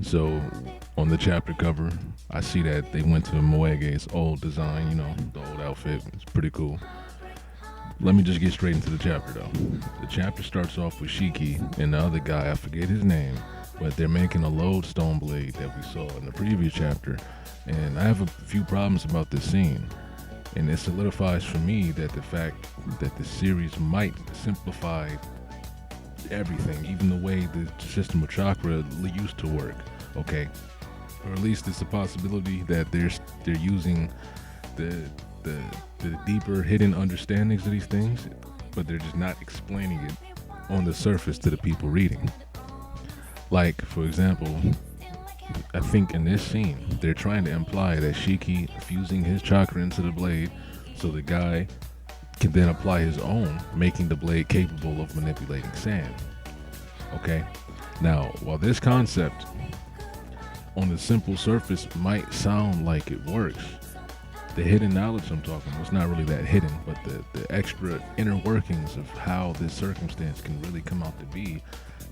So on the chapter cover, I see that they went to Moege's old design, the old outfit. It's pretty cool. Let me just get straight into the chapter though. The chapter starts off with Shiki and the other guy, I forget his name, but they're making a lodestone blade that we saw in the previous chapter. And I have a few problems about this scene. And it solidifies for me that the fact that the series might simplify everything, even the way the system of chakra used to work. Okay, or at least it's a possibility that they're using the the the deeper hidden understandings of these things, but they're just not explaining it on the surface to the people reading. Like, for example, I think in this scene, they're trying to imply that Shiki fusing his chakra into the blade so the guy can then apply his own, making the blade capable of manipulating sand. Okay? Now, while this concept on the simple surface might sound like it works, the hidden knowledge I'm talking about, it's not really that hidden, but the extra inner workings of how this circumstance can really come out to be,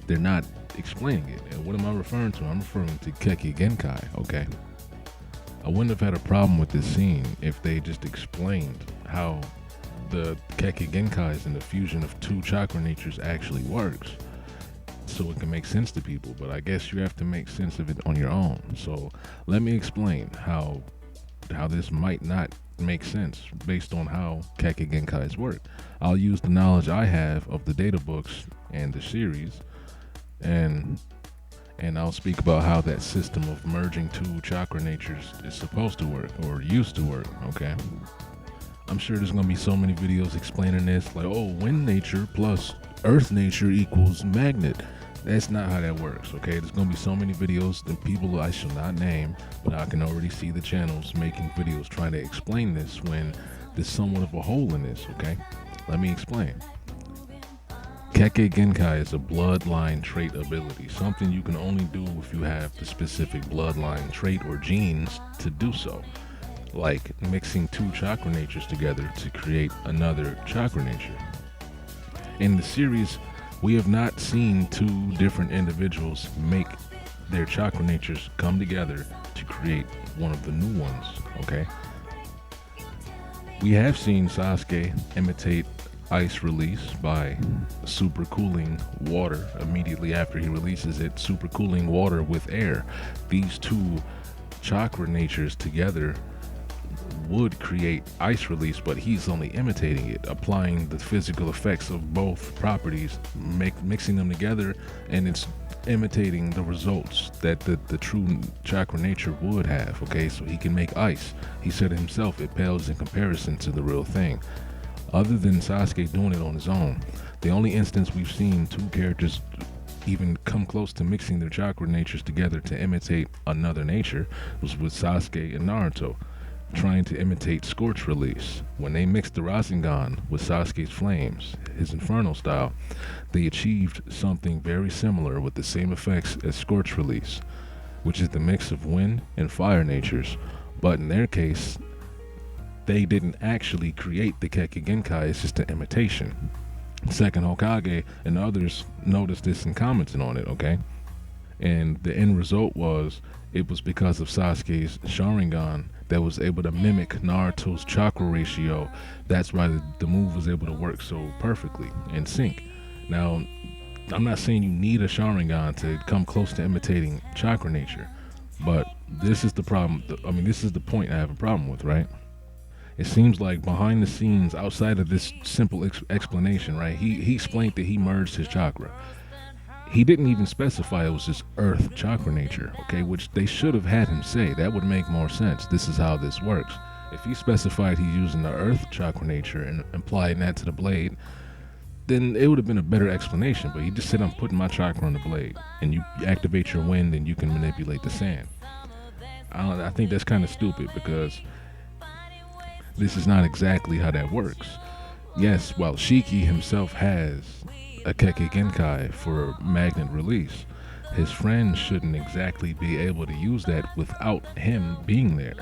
they're not explaining it. And what am I referring to? I'm referring to Keki Genkai, okay? I wouldn't have had a problem with this scene if they just explained how the Keki Genkais and the fusion of two chakra natures actually works, so it can make sense to people. But I guess you have to make sense of it on your own. So let me explain how this might not make sense based on how Keki Genkais work. I'll use the knowledge I have of the data books and the series, and I'll speak about how that system of merging two chakra natures is supposed to work, or used to work, okay? I'm sure there's gonna be so many videos explaining this, like, oh, wind nature plus earth nature equals magnet. That's not how that works, okay? There's gonna be so many videos and people I shall not name, but I can already see the channels making videos trying to explain this when there's somewhat of a hole in this, okay? Let me explain. Kekkei Genkai is a bloodline trait ability, something you can only do if you have the specific bloodline trait or genes to do so, like mixing two chakra natures together to create another chakra nature. In the series, we have not seen two different individuals make their chakra natures come together to create one of the new ones, okay? We have seen Sasuke imitate ice release by supercooling water immediately after he releases it, supercooling water with air. These two chakra natures together would create ice release, but he's only imitating it, applying the physical effects of both properties, mixing them together, and it's imitating the results that the true chakra nature would have, okay? So he can make ice. He said it himself, it pales in comparison to the real thing. Other than Sasuke doing it on his own, the only instance we've seen two characters even come close to mixing their chakra natures together to imitate another nature was with Sasuke and Naruto, trying to imitate Scorch Release. When they mixed the Rasengan with Sasuke's flames, his Inferno style, they achieved something very similar with the same effects as Scorch Release, which is the mix of wind and fire natures. But in their case, they didn't actually create the Kekkei Genkai, it's just an imitation. Second Hokage and others noticed this and commented on it, okay? And the end result was, it was because of Sasuke's Sharingan that was able to mimic Naruto's chakra ratio. That's why the move was able to work so perfectly in sync. Now, I'm not saying you need a Sharingan to come close to imitating chakra nature, but this is the problem. This is the point I have a problem with, right? It seems like behind the scenes, outside of this simple explanation, right? He explained that he merged his chakra. He didn't even specify it was his earth chakra nature, okay, which they should have had him say. That would make more sense. This is how this works. If he specified he's using the earth chakra nature and applying that to the blade, then it would have been a better explanation. But he just said, I'm putting my chakra on the blade, and you activate your wind and you can manipulate the sand. I think that's kind of stupid, because this is not exactly how that works. Yes, while Shiki himself has a Kekkei Genkai for magnet release, his friends shouldn't exactly be able to use that without him being there,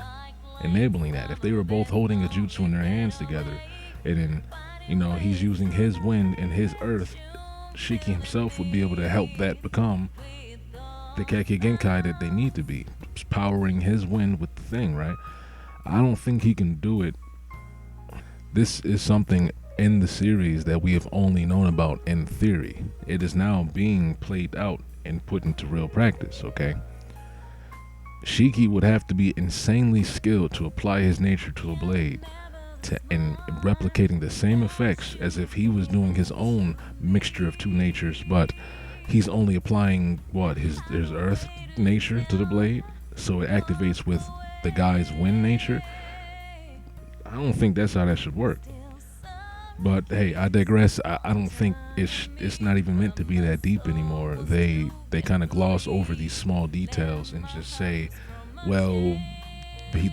enabling that. If they were both holding a jutsu in their hands together, and then, he's using his wind and his earth, Shiki himself would be able to help that become the Kekkei Genkai that they need to be, powering his wind with the thing, right? I don't think he can do it. This is something in the series that we have only known about in theory. It is now being played out and put into real practice, okay? Shiki would have to be insanely skilled to apply his nature to a blade and replicating the same effects as if he was doing his own mixture of two natures, but he's only applying his earth nature to the blade, so it activates with the guy's wind nature. I don't think that's how that should work. But hey, I digress. I don't think it's not even meant to be that deep anymore. They kind of gloss over these small details and just say, well,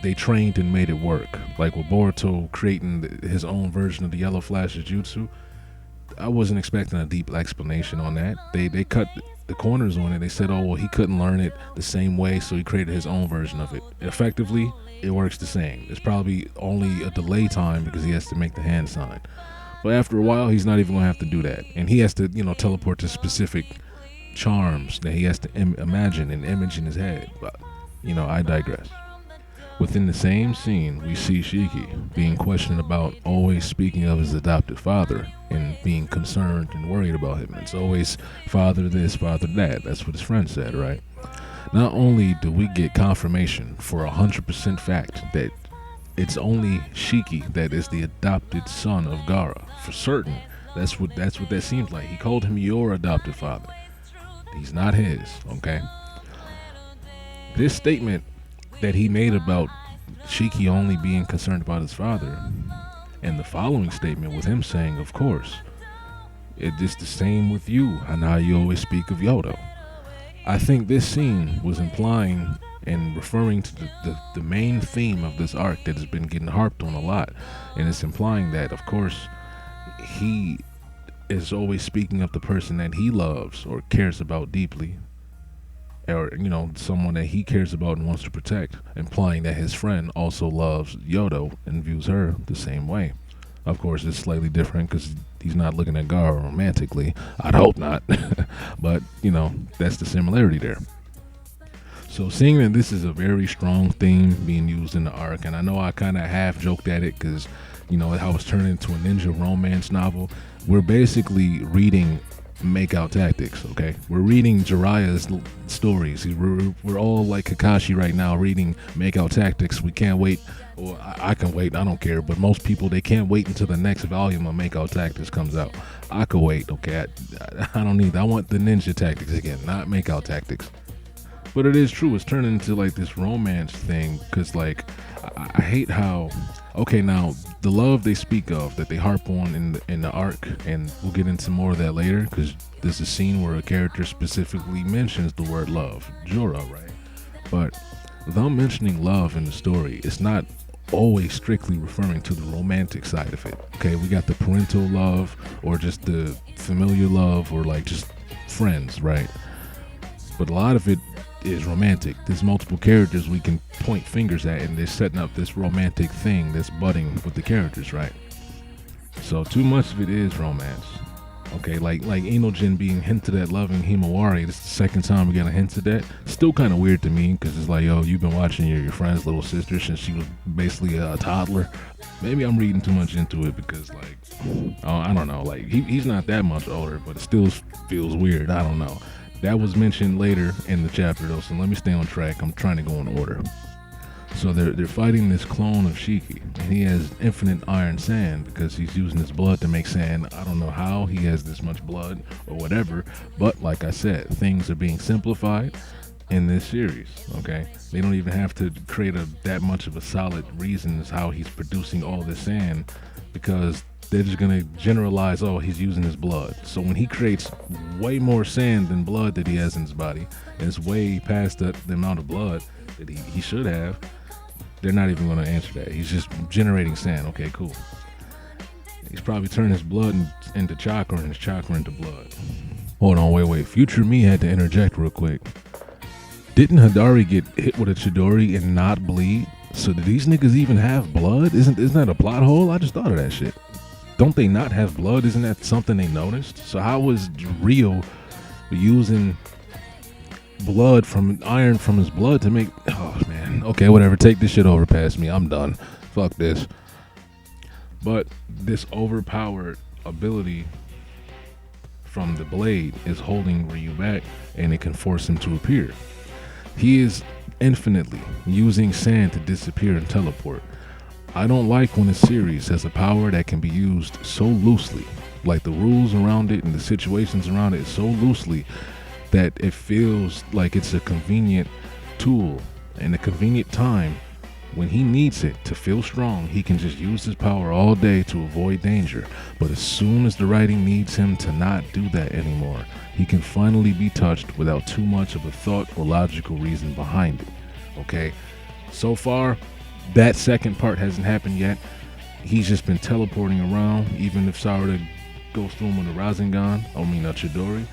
they trained and made it work. Like with Boruto creating his own version of the Yellow Flash's jutsu, I wasn't expecting a deep explanation on that. They cut the corners on it. They said, oh, well, he couldn't learn it the same way, so he created his own version of it. Effectively, it works the same. There's probably only a delay time because he has to make the hand sign. But after a while, he's not even going to have to do that. And he has to, teleport to specific charms that he has to imagine and image in his head. But, I digress. Within the same scene, we see Shiki being questioned about always speaking of his adopted father and being concerned and worried about him. It's always father this, father that. That's what his friend said, right? Not only do we get confirmation for 100% fact that it's only Shiki that is the adopted son of Gaara. For certain, that's what that seems like. He called him your adopted father. He's not his, okay? This statement that he made about Shiki only being concerned about his father, and the following statement with him saying, of course, it's the same with you and how you always speak of Yodo. I think this scene was implying and referring to the main theme of this arc that has been getting harped on a lot, and it's implying that, of course, he is always speaking of the person that he loves or cares about deeply, or someone that he cares about and wants to protect, implying that his friend also loves Yodo and views her the same way. Of course, it's slightly different because he's not looking at Gaara romantically. I'd hope not. But, that's the similarity there. So seeing that this is a very strong theme being used in the arc, and I know I kind of half joked at it because, how it's turned into a ninja romance novel, we're basically reading Makeout Tactics, okay? We're reading Jiraiya's stories. We're all like Kakashi right now reading Makeout Tactics. We can't wait, or I can wait, I don't care, but most people, they can't wait until the next volume of Makeout Tactics comes out. I could wait, okay? I don't need that. I want the ninja tactics again, not Makeout Tactics. But it is true, it's turned into like this romance thing, because like I hate how, okay, now the love they speak of that they harp on in the arc, and we'll get into more of that later because there's a scene where a character specifically mentions the word love, Jorah, right? But them mentioning love in the story, it's not always strictly referring to the romantic side of it. Okay, we got the parental love or just the familiar love or like just friends, right? But a lot of it is romantic. There's multiple characters we can point fingers at, and they're setting up this romantic thing that's budding with the characters, right? So too much of it is romance. Okay, like Enojin being hinted at loving Himawari. This is the second time we got a hint of that. Still kind of weird to me because it's like, yo, you've been watching your friend's little sister since she was basically a toddler. Maybe I'm reading too much into it because like, I don't know, like he's not that much older, but it still feels weird. I don't know. That was mentioned later in the chapter though, so let me stay on track. I'm trying to go in order. So they're fighting this clone of Shiki, and he has infinite iron sand because he's using his blood to make sand. I don't know how he has this much blood or whatever, but like I said, things are being simplified in this series, okay? They don't even have to create that much of a solid reason as how he's producing all this sand, because they're just gonna generalize, oh, he's using his blood. So when he creates way more sand than blood that he has in his body, and it's way past the amount of blood that he should have, they're not even gonna answer that. He's just generating sand. Okay, cool. He's probably turned his blood into chakra and his chakra into blood. Hold on, wait. Future me had to interject real quick. Didn't Hidari get hit with a Chidori and not bleed? So do these niggas even have blood? Isn't that a plot hole? I just thought of that shit. Don't they not have blood? Isn't that something they noticed? So how was Rio using blood from iron from his blood to make. Oh man. Okay, whatever. Take this shit over past me. I'm done. Fuck this. But this overpowered ability from the blade is holding Ryu back, and it can force him to appear. He is infinitely using sand to disappear and teleport. I don't like when a series has a power that can be used so loosely, like the rules around it and the situations around it so loosely that it feels like it's a convenient tool and a convenient time. When he needs it to feel strong, he can just use his power all day to avoid danger. But as soon as the writing needs him to not do that anymore, he can finally be touched without too much of a thought or logical reason behind it. Okay? So far, that second part hasn't happened yet. He's just been teleporting around. Even if Sarada goes through him with a Rasengan, Chidori,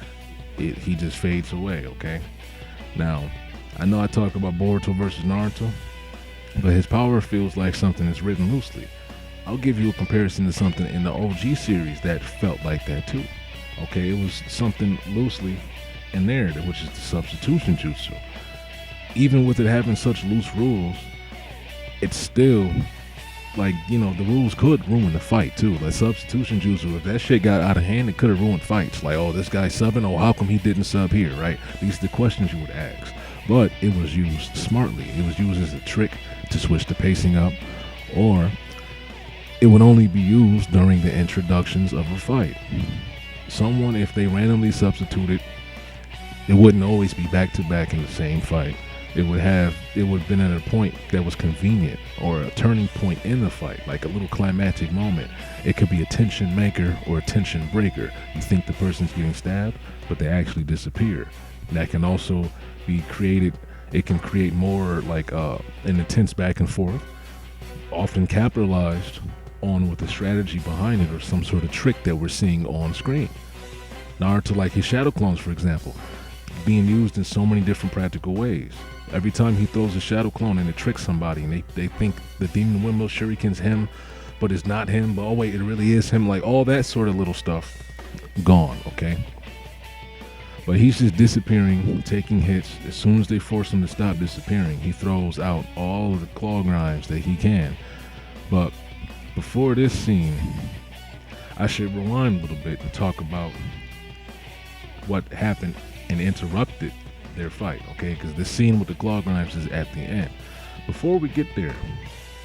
he just fades away, okay? Now, I know I talk about Boruto versus Naruto, but his power feels like something that's written loosely. I'll give you a comparison to something in the OG series that felt like that too. Okay, it was something loosely in there, which is the substitution jutsu. Even with it having such loose rules, it's still like, the rules could ruin the fight too. Like substitution jutsu, if that shit got out of hand, it could have ruined fights. Like, oh, this guy's subbing, oh, how come he didn't sub here, right? These are the questions you would ask. But it was used smartly. It was used as a trick to switch the pacing up, or it would only be used during the introductions of a fight. Someone, if they randomly substituted, it wouldn't always be back to back in the same fight. It would have been at a point that was convenient, or a turning point in the fight, like a little climactic moment. It could be a tension maker or a tension breaker. You think the person's getting stabbed, but they actually disappear. And that can also be created. It can create more like an intense back and forth, often capitalized on with a strategy behind it or some sort of trick that we're seeing on screen. Naruto, like his shadow clones, for example, being used in so many different practical ways. Every time he throws a shadow clone and it tricks somebody, and they think the demon windmill shuriken's him, but it's not him, but oh wait, it really is him. Like all that sort of little stuff, gone, okay? But he's just disappearing, taking hits. As soon as they force him to stop disappearing, he throws out all of the claw grinds that he can. But before this scene, I should rewind a little bit and talk about what happened and interrupted their fight, okay? Because the scene with the claw grinds is at the end. Before we get there,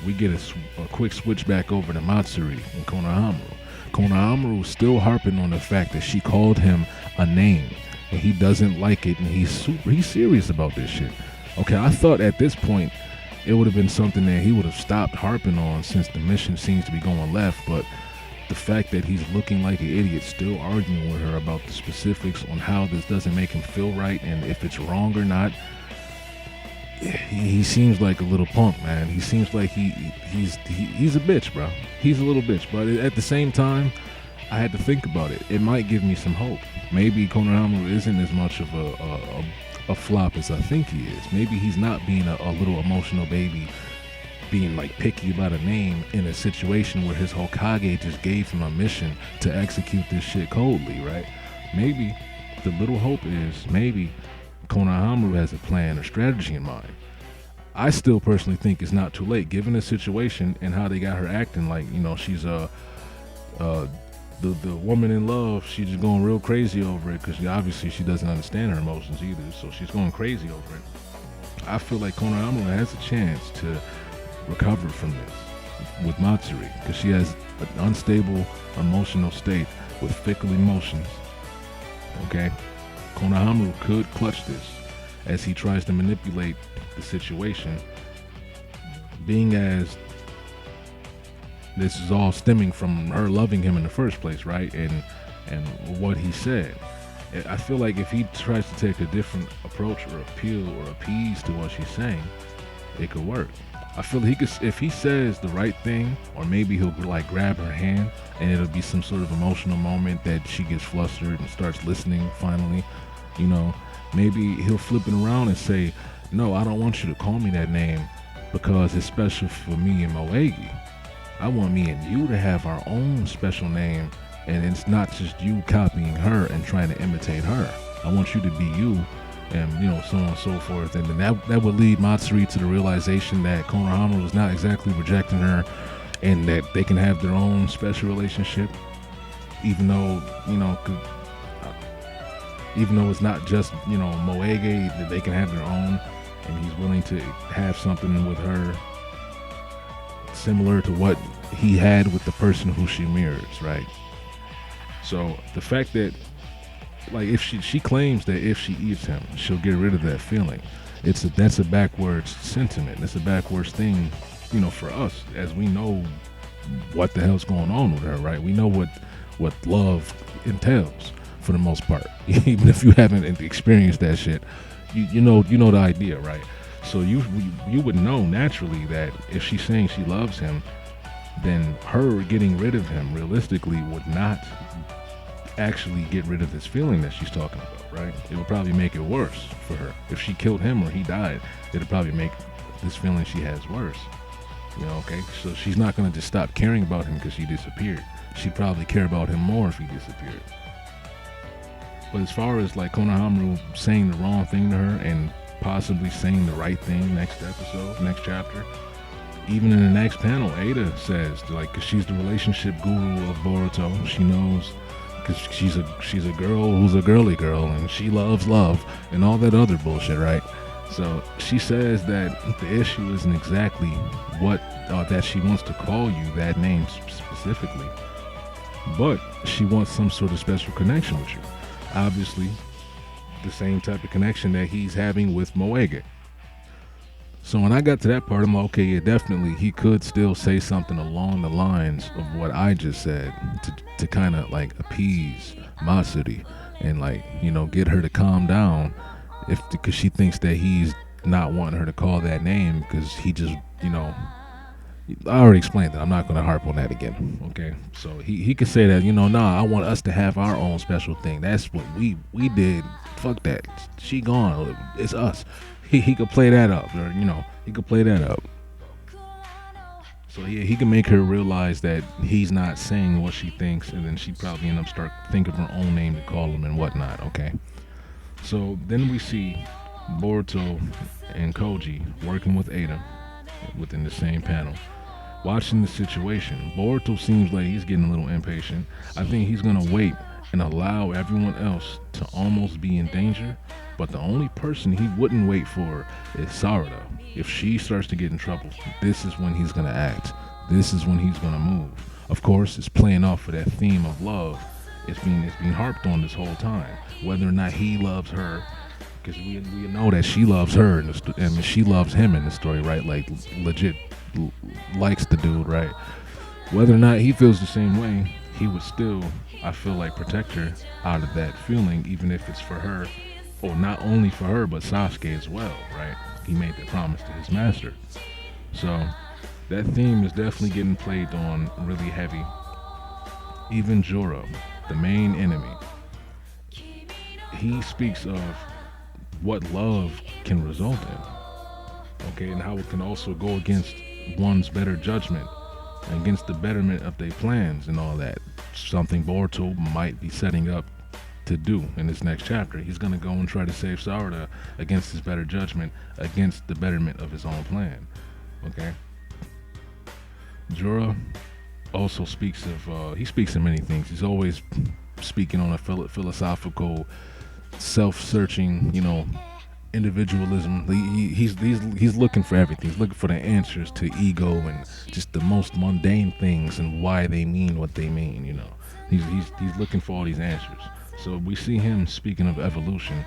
we get a quick switch back over to Matsuri and Konohamaru. Konohamaru is still harping on the fact that she called him a name, and he doesn't like it, and he's serious about this shit. Okay, I thought at this point it would have been something that he would have stopped harping on since the mission seems to be going left, but the fact that he's looking like an idiot, still arguing with her about the specifics on how this doesn't make him feel right and if it's wrong or not, he seems like a little punk, man. He seems like he's a bitch, bro. He's a little bitch, but at the same time, I had to think about it. It might give me some hope. Maybe Konohamaru isn't as much of a flop as I think he is. Maybe he's not being a little emotional baby, being like picky about a name in a situation where his Hokage just gave him a mission to execute this shit coldly, right? Maybe the little hope is maybe Konohamaru has a plan or strategy in mind. I still personally think it's not too late, given the situation and how they got her acting like, she's the woman in love. She's just going real crazy over it because obviously she doesn't understand her emotions either, so she's going crazy over it. I feel like Konohamaru has a chance to recover from this with Matsuri because she has an unstable emotional state with fickle emotions. Okay, Konohamaru could clutch this as he tries to manipulate the situation, being as this is all stemming from her loving him in the first place, right? And what he said. I feel like if he tries to take a different approach or appeal or appease to what she's saying, it could work. I feel he could, if he says the right thing, or maybe he'll like grab her hand and it'll be some sort of emotional moment that she gets flustered and starts listening finally, maybe he'll flip it around and say, no, I don't want you to call me that name because it's special for me and Moegi. I want me and you to have our own special name, and it's not just you copying her and trying to imitate her. I want you to be you and so on and so forth. And then that would lead Matsuri to the realization that Konohamaru was not exactly rejecting her, and that they can have their own special relationship, even though it's not just Moege, that they can have their own, and he's willing to have something with her similar to what he had with the person who she mirrors, right? So the fact that, like, if she claims that if she eats him, she'll get rid of that feeling. That's a backwards sentiment. It's a backwards thing, for us, as we know what the hell's going on with her, right? We know what love entails for the most part. Even if you haven't experienced that shit, you know the idea, right? So you would know naturally that if she's saying she loves him, then her getting rid of him realistically would not actually get rid of this feeling that she's talking about, right? It would probably make it worse for her. If she killed him or he died, it'd probably make this feeling she has worse. Okay? So she's not going to just stop caring about him because he disappeared. She'd probably care about him more if he disappeared. But as far as like Konohamaru saying the wrong thing to her and possibly saying the right thing next chapter, even in the next panel, Ada says, like, cause she's the relationship guru of Boruto. She knows, cause she's a girl who's a girly girl, and she loves love and all that other bullshit, right? So she says that the issue isn't exactly what that she wants to call you that name specifically, but she wants some sort of special connection with you. Obviously, the same type of connection that he's having with Moege. So when I got to that part, I'm like, okay, yeah, definitely, he could still say something along the lines of what I just said to kind of like appease Matsuri and like, get her to calm down, because she thinks that he's not wanting her to call that name because he just, I already explained that. I'm not going to harp on that again. Okay, so he could say that, nah, I want us to have our own special thing. That's what we did. Fuck that. She gone. It's us. He could play that up, or he could play that up. So yeah, he can make her realize that he's not saying what she thinks, and then she'd probably end up start thinking of her own name to call him and whatnot. Okay. So then we see Boruto and Koji working with Ada within the same panel, watching the situation. Boruto seems like he's getting a little impatient. I think he's gonna wait and allow everyone else to almost be in danger, but the only person he wouldn't wait for is Sarada. If she starts to get in trouble, this is when he's gonna act. This is when he's gonna move. Of course, it's playing off of that theme of love. It's being harped on this whole time. Whether or not he loves her, because we know that she loves her and she loves him in the story, right? Like legit likes the dude, right? Whether or not he feels the same way, he would still, I feel like, protect her out of that feeling, even if it's for her, or not only for her, but Sasuke as well, right? He made that promise to his master. So that theme is definitely getting played on really heavy. Even Joro, the main enemy, he speaks of what love can result in, okay, and how it can also go against one's better judgment, against the betterment of their plans and all that. Something Boruto might be setting up to do in this next chapter. He's going to go and try to save Sarada against his better judgment, against the betterment of his own plan, okay? Joro also speaks of, he speaks of many things. He's always speaking on a philosophical, self-searching, individualism. He's looking for everything. He's looking for the answers to ego and just the most mundane things and why they mean what they mean. He's looking for all these answers. So we see him speaking of evolution,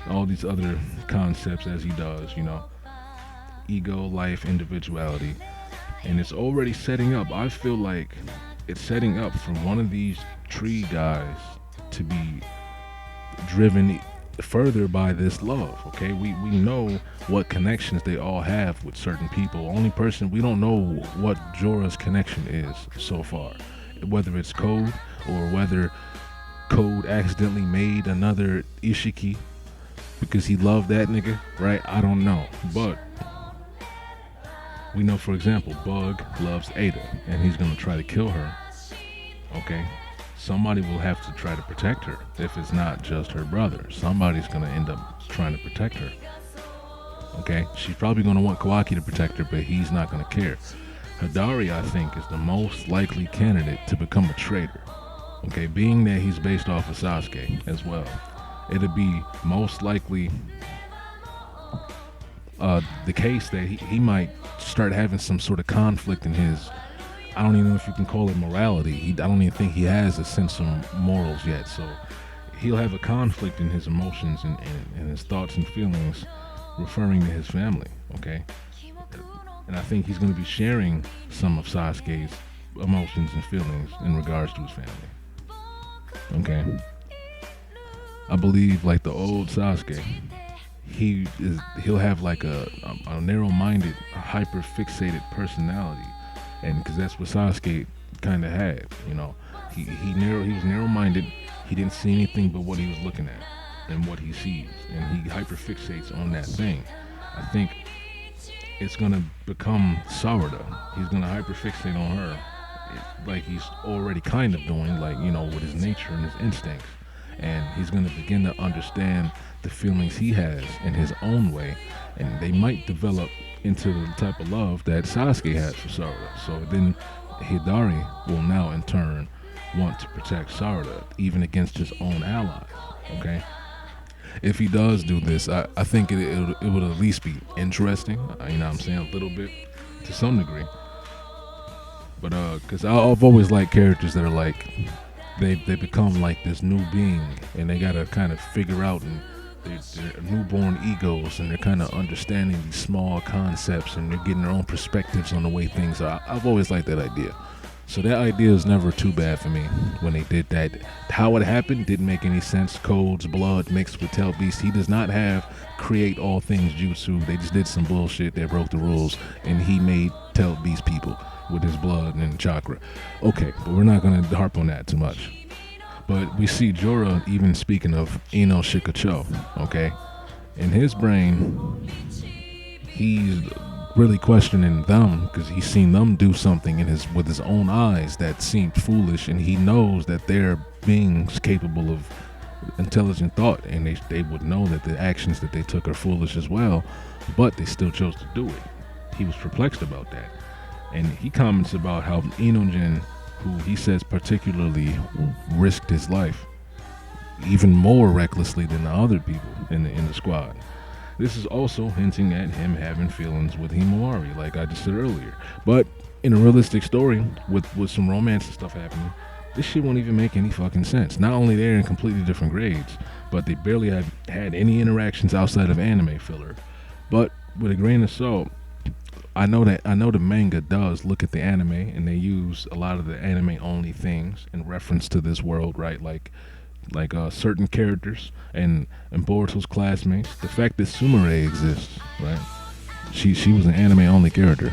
all these other concepts as he does. Ego, life, individuality, and it's already setting up. I feel like it's setting up for one of these tree guys to be driven further by this love. Okay, we know what connections they all have with certain people. Only person we don't know what Jorah's connection is so far, whether it's Code or whether Code accidentally made another Ishiki because he loved that nigga, right? I don't know, but we know, for example, Bug loves Ada and he's gonna try to kill her. Okay, somebody will have to try to protect her. If it's not just her brother, somebody's gonna end up trying to protect her. Okay, she's probably gonna want Kawaki to protect her, but he's not gonna care. Hidari, I think, is the most likely candidate to become a traitor. Okay, being that he's based off of Sasuke as well, it'd be most likely the case that he might start having some sort of conflict in his. I don't even know if you can call it morality. I don't even think he has a sense of morals yet. So he'll have a conflict in his emotions and his thoughts and feelings referring to his family. Okay, and I think he's going to be sharing some of Sasuke's emotions and feelings in regards to his family. Okay, I believe like the old Sasuke, he'll have like a narrow-minded, hyper-fixated personality, and because that's what Sasuke kind of had, he was narrow-minded. He didn't see anything but what he was looking at and what he sees, and he hyper-fixates on that thing. I think it's gonna become Sarada. He's gonna hyper-fixate on her, like he's already kind of doing, like with his nature and his instincts, and he's gonna begin to understand the feelings he has in his own way, and they might develop into the type of love that Sasuke has for Sarada. So then Hidari will now in turn want to protect Sarada even against his own allies. Okay, if he does do this, I think it would at least be interesting. You know what I'm saying, a little bit to some degree. But because I've always liked characters that are like they become like this new being, and they gotta kind of figure out and they're newborn egos, and they're kind of understanding these small concepts, and they're getting their own perspectives on the way things are. I've always liked that idea. So that idea is never too bad for me when they did that. How it happened didn't make any sense. Code's blood mixed with Tail Beast. He does not have create all things jutsu. They just did some bullshit that broke the rules, and he made Tail Beast people with his blood and chakra. Okay, but we're not going to harp on that too much. But we see Jorah even speaking of Ino Shikacho, okay? In his brain, he's really questioning them because he's seen them do something with his own eyes that seemed foolish, and he knows that they're beings capable of intelligent thought, and they would know that the actions that they took are foolish as well, but they still chose to do it. He was perplexed about that. And he comments about how Inogen, who he says particularly risked his life even more recklessly than the other people in the squad. This is also hinting at him having feelings with Himawari, like I just said earlier. But in a realistic story, with some romance and stuff happening, this shit won't even make any fucking sense. Not only they're in completely different grades, but they barely have had any interactions outside of anime filler. But with a grain of salt, I know the manga does look at the anime, and they use a lot of the anime only things in reference to this world, right? Like certain characters and Boruto's classmates. The fact that Sumire exists, right? She was an anime only character.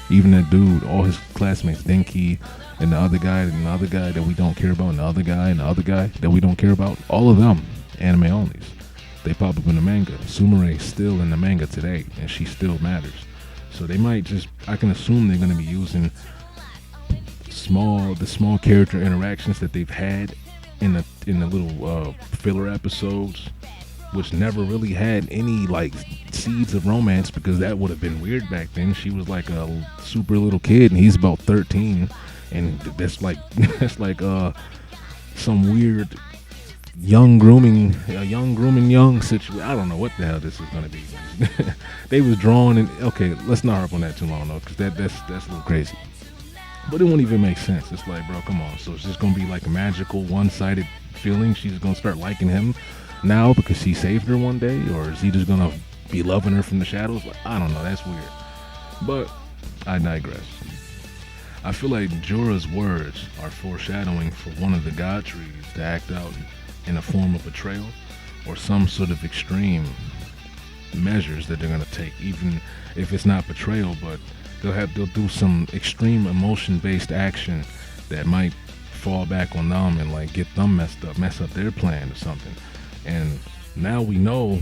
Even that dude, all his classmates, Denki, and the other guy that we don't care about, and the other guy that we don't care about, all of them anime onlys. They pop up in the manga. Sumire is still in the manga today, and she still matters. So they might I can assume they're going to be using the small character interactions that they've had in the little filler episodes, which never really had any like seeds of romance, because that would have been weird back then. She was like a super little kid, and he's about 13, and that's like some weird young grooming situation. I don't know what the hell this is gonna be. They was drawn, and okay, let's not harp on that too long though, because that's a little crazy. But it won't even make sense. It's like, bro, come on. So it's just gonna be like a magical, one-sided feeling. She's gonna start liking him now because he saved her one day, or is he just gonna be loving her from the shadows? Like, I don't know. That's weird. But I digress. I feel like Jorah's words are foreshadowing for one of the god trees to act out in a form of betrayal or some sort of extreme measures that they're gonna take, even if it's not betrayal, but they'll do some extreme emotion-based action that might fall back on them and like get them mess up their plan or something. And now we know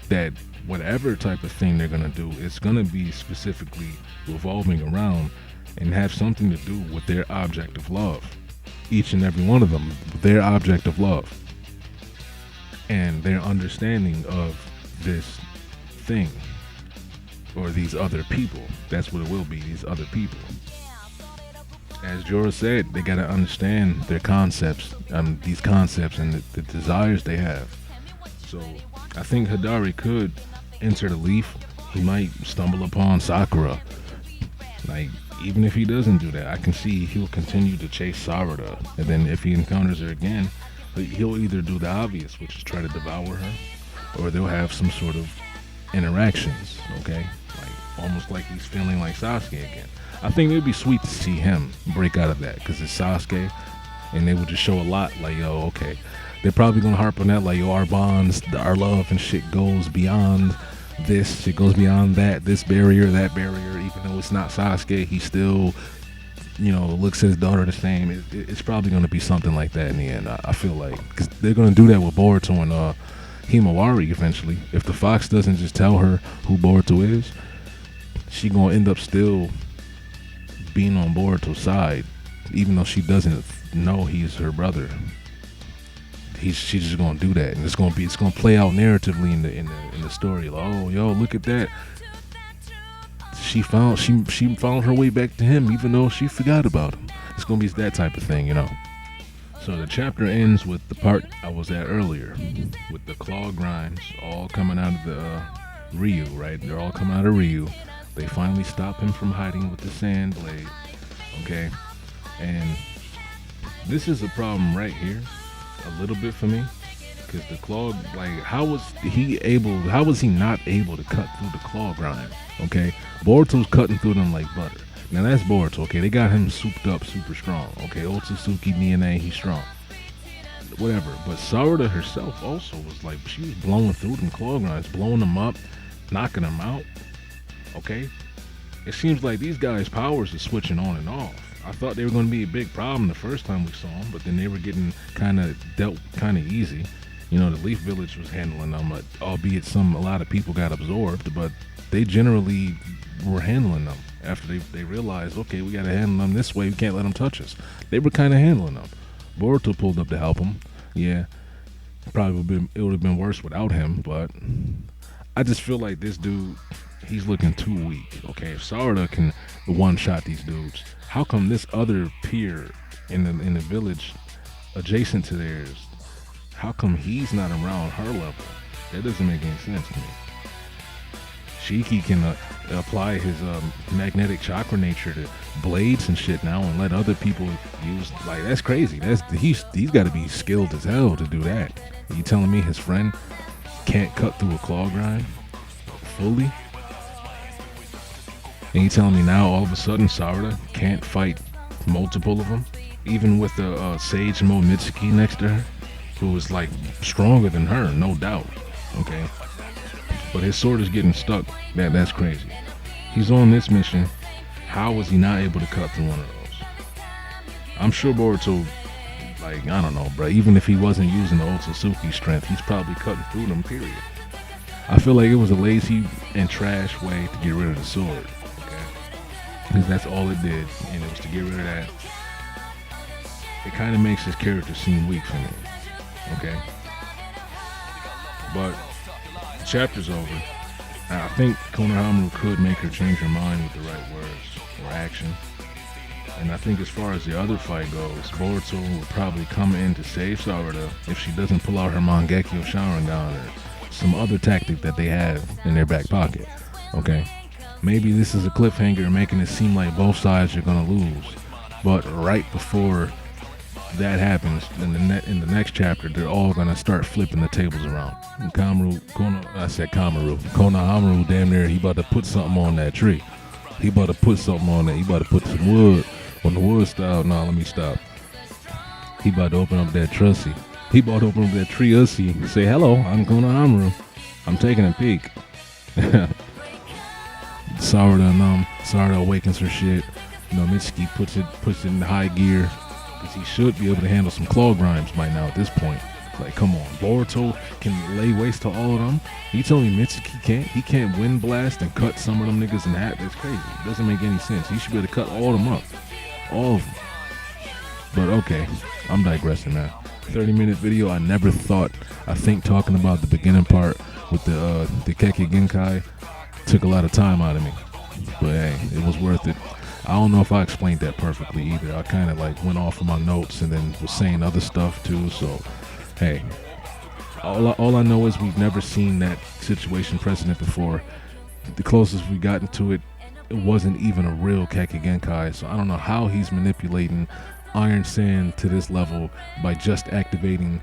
that whatever type of thing they're gonna do, it's gonna be specifically revolving around and have something to do with their object of love. each and every one of them, their object of love and their understanding of this thing or these other people. That's what it will be, these other people. As Jorah said, they got to understand their concepts, these concepts and the desires they have. So I think Hidari could enter the leaf. He might stumble upon Sakura. Like, even if he doesn't do that, I can see he'll continue to chase Sarada. And then if he encounters her again, he'll either do the obvious, which is try to devour her, or they'll have some sort of interactions, okay? Like, almost like he's feeling like Sasuke again. I think it'd be sweet to see him break out of that, because it's Sasuke, and they would just show a lot, like, yo, okay. They're probably going to harp on that, like, yo, our bonds, our love and shit goes beyond this, it goes beyond that, this barrier, that barrier. Even though it's not Sasuke, he still, looks at his daughter the same. It's probably going to be something like that in the end. I feel like, because they're going to do that with Boruto and Himawari eventually. If the fox doesn't just tell her who Boruto is, she going to end up still being on Boruto's side, even though she doesn't know he's her brother. She's just gonna do that, and it's gonna play out narratively in the story. Like, oh, yo, look at that. She found her way back to him, even though she forgot about him. It's gonna be that type of thing, So the chapter ends with the part I was at earlier, with the claw grinds all coming out of the Ryu, right? They're all coming out of Ryu. They finally stop him from hiding with the sand blade, okay? And this is a problem right here, a little bit for me, because the claw, like, how was he not able to cut through the claw grind, okay? Boruto's cutting through them like butter. Now that's Boruto, okay? They got him souped up super strong, okay? Otsutsuki DNA, he's strong. Whatever, but Sarada herself also was like, she was blowing through them claw grinds, blowing them up, knocking them out. Okay, it seems like these guys' powers are switching on and off. I thought they were going to be a big problem the first time we saw them, but then they were getting dealt kind of easy. The Leaf Village was handling them, albeit a lot of people got absorbed, but they generally were handling them after they realized, okay, we got to handle them this way. We can't let them touch us. They were kind of handling them. Boruto pulled up to help them. Yeah, it would have been worse without him, but I just feel like this dude, he's looking too weak. Okay, if Sarada can one-shot these dudes, how come this other peer in the village adjacent to theirs, how come he's not around her level? That doesn't make any sense to me. Shiki can apply his magnetic chakra nature to blades and shit now and let other people use, like, that's crazy. He's got to be skilled as hell to do that. Are you telling me his friend can't cut through a claw grind fully? And you telling me now all of a sudden Sarada can't fight multiple of them? Even with the Sage Mo Mitsuki next to her, who is like stronger than her, no doubt. Okay? But his sword is getting stuck. That's crazy. He's on this mission. How was he not able to cut through one of those? I'm sure Boruto, like, I don't know, bro. Even if he wasn't using the Otsutsuki strength, he's probably cutting through them, period. I feel like it was a lazy and trash way to get rid of the sword. Because that's all it did, and it was to get rid of that. It kind of makes his character seem weak for me, okay? But the chapter's over. I think Konohamaru could make her change her mind with the right words or action. And I think as far as the other fight goes, Boruto will probably come in to save Sarada if she doesn't pull out her Mangekyo Sharingan or some other tactic that they have in their back pocket, okay? Maybe this is a cliffhanger making it seem like both sides are going to lose. But right before that happens, in the next chapter, they're all going to start flipping the tables around. And Konohamaru, damn near, he about to put something on that tree. He about to put something on that. He about to put some wood on the wood style. No, let me stop. He about to open up that trusty. He about to open up that tree ussy. Say, hello, I'm Konohamaru. I'm taking a peek. Sarada awakens her shit. Mitsuki puts it in high gear, because he should be able to handle some claw grinds by now at this point. Like, come on, Boruto can lay waste to all of them. You telling me Mitsuki can't? He can't wind blast and cut some of them niggas in half? That's crazy. It doesn't make any sense. He should be able to cut all of them up. All of them. But okay, I'm digressing, man. 30-minute video. I think talking about the beginning part with the Keki Genkai took a lot of time out of me. But hey, it was worth it. I don't know if I explained that perfectly either. I kind of like went off of my notes and then was saying other stuff too. So, hey, all I know is we've never seen that situation precedent before. The closest we got into it, it wasn't even a real Keki Genkai. So I don't know how he's manipulating Iron Sand to this level by just activating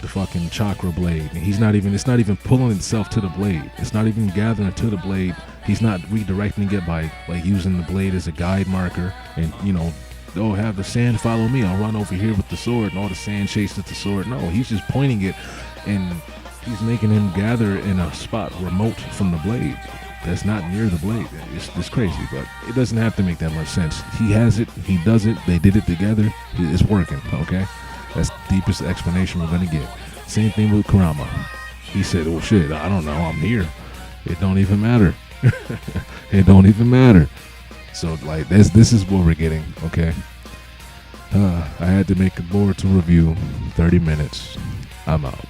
the fucking chakra blade. And it's not even pulling itself to the blade. It's not even gathering to the blade. He's not redirecting it by like using the blade as a guide marker and, have the sand follow me. I'll run over here with the sword and all the sand chases the sword. No, he's just pointing it and he's making him gather in a spot remote from the blade. That's not near the blade. It's crazy, but it doesn't have to make that much sense. He has it. He does it. They did it together. It's working, okay? That's the deepest explanation we're going to get. Same thing with Kurama. He said, oh shit, I don't know. I'm here. It don't even matter. It don't even matter. So, like, this is what we're getting, okay? I had to make a Boruto review. 30 minutes. I'm out.